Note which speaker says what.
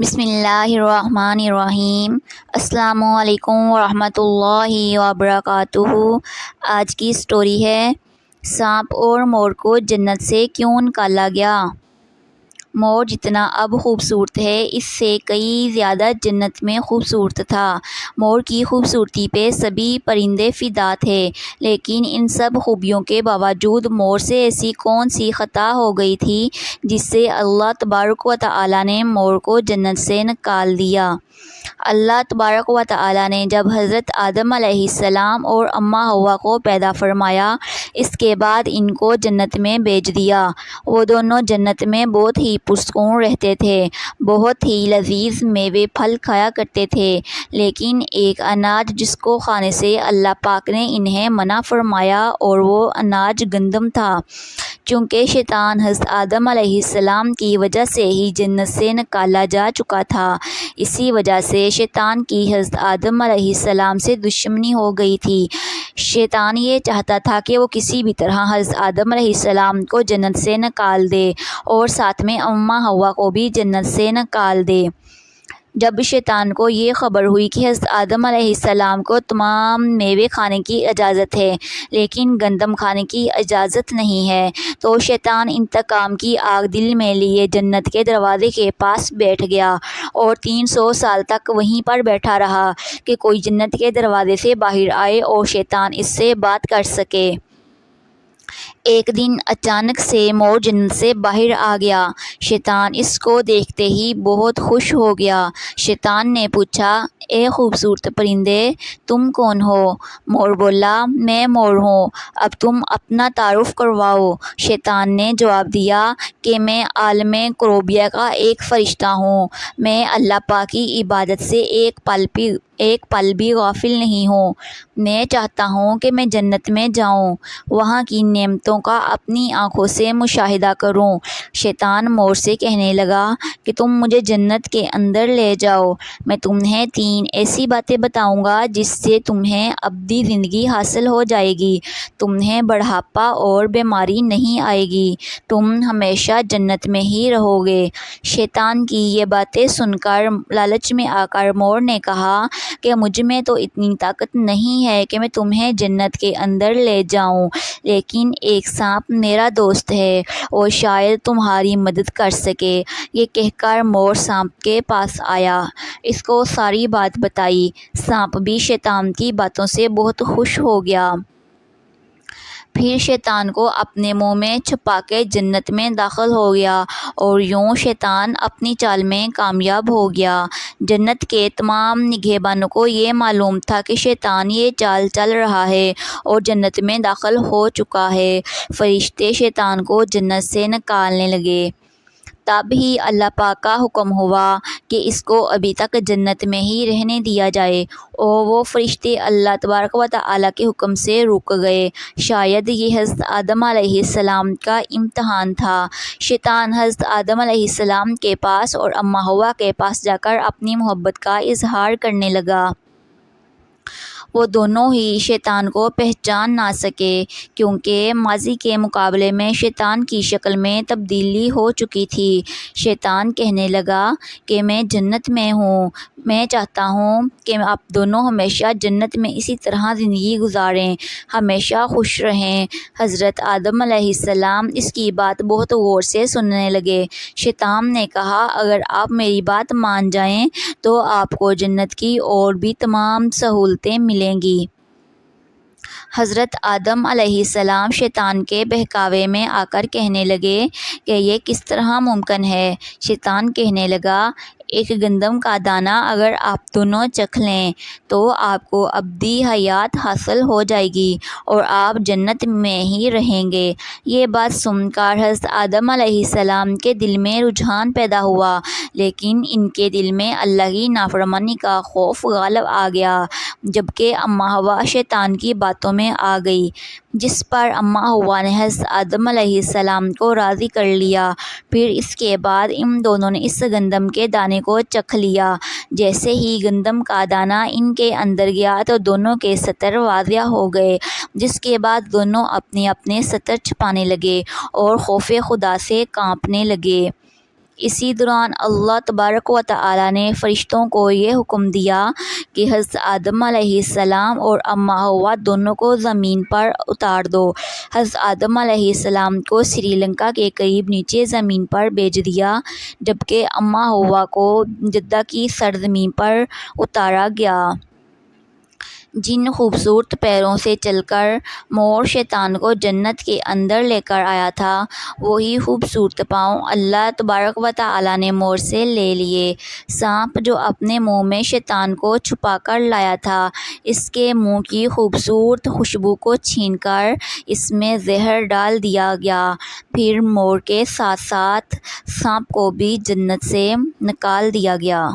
Speaker 1: بسم اللہ الرحمن الرحیم۔ السلام علیکم ورحمۃ اللہ وبرکاتہ۔ آج کی سٹوری ہے سانپ اور مور کو جنت سے کیوں نکالا گیا۔ مور جتنا اب خوبصورت ہے اس سے کئی زیادہ جنت میں خوبصورت تھا۔ مور کی خوبصورتی پہ سبھی پرندے فدا تھے، لیکن ان سب خوبیوں کے باوجود مور سے ایسی کون سی خطا ہو گئی تھی جس سے اللہ تبارک و تعالیٰ نے مور کو جنت سے نکال دیا۔ اللہ تبارک و تعالیٰ نے جب حضرت آدم علیہ السلام اور اماں حوا کو پیدا فرمایا، اس کے بعد ان کو جنت میں بھیج دیا۔ وہ دونوں جنت میں بہت ہی پرسکون رہتے تھے، بہت ہی لذیذ میوے پھل کھایا کرتے تھے، لیکن ایک اناج جس کو کھانے سے اللہ پاک نے انہیں منع فرمایا اور وہ اناج گندم تھا۔ چونکہ شیطان حضرت آدم علیہ السلام کی وجہ سے ہی جنت سے نکالا جا چکا تھا، اسی وجہ سے شیطان کی حضرت آدم علیہ السلام سے دشمنی ہو گئی تھی۔ شیطان یہ چاہتا تھا کہ وہ کسی بھی طرح حضرت آدم علیہ السلام کو جنت سے نکال دے اور ساتھ میں اماں حوا کو بھی جنت سے نکال دے۔ جب شیطان کو یہ خبر ہوئی کہ حضرت آدم علیہ السلام کو تمام میوے کھانے کی اجازت ہے لیکن گندم کھانے کی اجازت نہیں ہے، تو شیطان انتقام کی آگ دل میں لیے جنت کے دروازے کے پاس بیٹھ گیا اور 300 سال تک وہیں پر بیٹھا رہا کہ کوئی جنت کے دروازے سے باہر آئے اور شیطان اس سے بات کر سکے۔ ایک دن اچانک سے مور جنت سے باہر آ گیا۔ شیطان اس کو دیکھتے ہی بہت خوش ہو گیا۔ شیطان نے پوچھا، اے خوبصورت پرندے، تم کون ہو؟ مور بولا، میں مور ہوں، اب تم اپنا تعارف کرواؤ۔ شیطان نے جواب دیا کہ میں عالم کروبیہ کا ایک فرشتہ ہوں، میں اللہ پاک کی عبادت سے ایک پل بھی غافل نہیں ہوں۔ میں چاہتا ہوں کہ میں جنت میں جاؤں، وہاں کی نعمتوں کا اپنی آنکھوں سے مشاہدہ کروں۔ شیطان مور سے کہنے لگا کہ تم مجھے جنت کے اندر لے جاؤ، میں تمہیں 3 ایسی باتیں بتاؤں گا جس سے تمہیں ابدی زندگی حاصل ہو جائے گی، تمہیں بڑھاپا اور بیماری نہیں آئے گی، تم ہمیشہ جنت میں ہی رہو گے۔ شیطان کی یہ باتیں سن کر لالچ میں آ کر مور نے کہا کہ مجھ میں تو اتنی طاقت نہیں ہے کہ میں تمہیں جنت کے اندر لے جاؤں، لیکن ایک سانپ میرا دوست ہے اور شاید تمہاری مدد کر سکے۔ یہ کہہ کر مور سانپ کے پاس آیا، اس کو ساری بات بتائی۔ سانپ بھی شیطان کی باتوں سے بہت خوش ہو گیا۔ پھر شیطان کو اپنے منہ میں چھپا کے جنت میں داخل ہو گیا اور یوں شیطان اپنی چال میں کامیاب ہو گیا۔ جنت کے تمام نگہبانوں کو یہ معلوم تھا کہ شیطان یہ چال چل رہا ہے اور جنت میں داخل ہو چکا ہے۔ فرشتے شیطان کو جنت سے نکالنے لگے۔ تب ہی اللہ پاک کا حکم ہوا کہ اس کو ابھی تک جنت میں ہی رہنے دیا جائے، اور وہ فرشتے اللہ تبارک و تعالیٰ کے حکم سے رک گئے۔ شاید یہ حضرت آدم علیہ السلام کا امتحان تھا۔ شیطان حضرت آدم علیہ السلام کے پاس اور اماں حوا کے پاس جا کر اپنی محبت کا اظہار کرنے لگا۔ وہ دونوں ہی شیطان کو پہچان نہ سکے، کیونکہ ماضی کے مقابلے میں شیطان کی شکل میں تبدیلی ہو چکی تھی۔ شیطان کہنے لگا کہ میں جنت میں ہوں، میں چاہتا ہوں کہ آپ دونوں ہمیشہ جنت میں اسی طرح زندگی گزاریں، ہمیشہ خوش رہیں۔ حضرت آدم علیہ السلام اس کی بات بہت غور سے سننے لگے۔ شیطان نے کہا، اگر آپ میری بات مان جائیں تو آپ کو جنت کی اور بھی تمام سہولتیں ملیں گی۔ حضرت آدم علیہ السلام شیطان کے بہکاوے میں آ کر کہنے لگے کہ یہ کس طرح ممکن ہے؟ شیطان کہنے لگا، ایک گندم کا دانہ اگر آپ دونوں چکھ لیں تو آپ کو ابدی حیات حاصل ہو جائے گی اور آپ جنت میں ہی رہیں گے۔ یہ بات سن کر حضرت آدم علیہ السلام کے دل میں رجحان پیدا ہوا، لیکن ان کے دل میں اللہ کی نافرمانی کا خوف غالب آ گیا۔ جبکہ اماں حوا شیطان کی باتوں میں آ گئی، جس پر اماں حوا نے حضرت آدم علیہ السلام کو راضی کر لیا۔ پھر اس کے بعد ان دونوں نے اس گندم کے دانے کو چکھ لیا۔ جیسے ہی گندم کا دانہ ان کے اندر گیا تو دونوں کے ستر واضح ہو گئے، جس کے بعد دونوں اپنے اپنے ستر چھپانے لگے اور خوف خدا سے کانپنے لگے۔ اسی دوران اللہ تبارک و تعالی نے فرشتوں کو یہ حکم دیا کہ حضرت آدم علیہ السلام اور اماں حوا دونوں کو زمین پر اتار دو۔ حضرت آدم علیہ السلام کو سری لنکا کے قریب نیچے زمین پر بھیج دیا، جبکہ اماں حوا کو جدہ کی سرزمین پر اتارا گیا۔ جن خوبصورت پیروں سے چل کر مور شیطان کو جنت کے اندر لے کر آیا تھا، وہی خوبصورت پاؤں اللہ تبارک و تعالی نے مور سے لے لیے۔ سانپ جو اپنے منہ میں شیطان کو چھپا کر لایا تھا، اس کے منہ کی خوبصورت خوشبو کو چھین کر اس میں زہر ڈال دیا گیا، پھر مور کے ساتھ ساتھ سانپ کو بھی جنت سے نکال دیا گیا۔